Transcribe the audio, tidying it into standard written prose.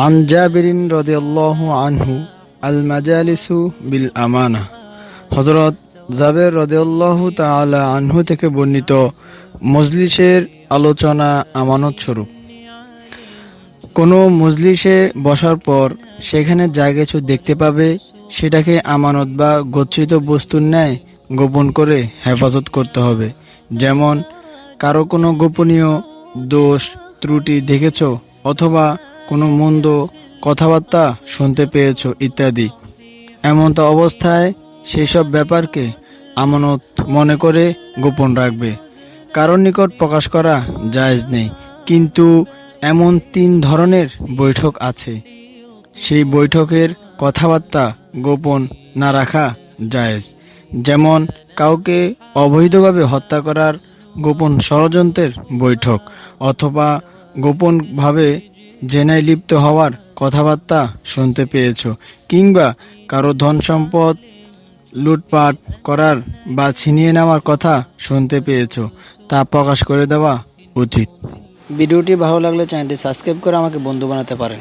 আন জাবিরিন রাদিয়াল্লাহু আনহু আল মাজালিসু বিল আমানা। হযরত জাবের রাদিয়াল্লাহু তাআলা আনহু থেকে বর্ণিত, মজলিসের আলোচনা আমানত স্বরূপ। কোনো মজলিসে বসার পর সেখানে যা কিছু দেখতে পাবে সেটাকে আমানত বা গচ্ছিত বস্তুর ন্যায় গোপন করে হেফাজত করতে হবে। যেমন কারো কোনো গোপনীয় দোষ ত্রুটি দেখেছ, অথবা কোনো মন্দ কথাবার্তা শুনতে পেয়েছ ইত্যাদি। এমত অবস্থায় সেসব ব্যাপারকে আমানত মনে করে গোপন রাখবে। কারোর নিকট প্রকাশ করা জায়েজ নেই, কিন্তু এমন 3 ধরনের বৈঠক আছে, সেই বৈঠকের কথাবার্তা গোপন না রাখা জায়েজ। যেমন কাউকে অবৈধভাবে হত্যা করার গোপন ষড়যন্ত্রের বৈঠক, অথবা গোপনভাবে জেনায় লিপ্ত হওয়ার কথাবার্তা শুনতে পেয়েছ, কিংবা কারো ধন সম্পদ লুটপাট করার বা ছিনিয়ে নেওয়ার কথা শুনতে পেয়েছ, তা প্রকাশ করে দেওয়া উচিত। ভিডিওটি ভালো লাগলে চ্যানেলটি সাবস্ক্রাইব করে আমাকে বন্ধু বানাতে পারেন।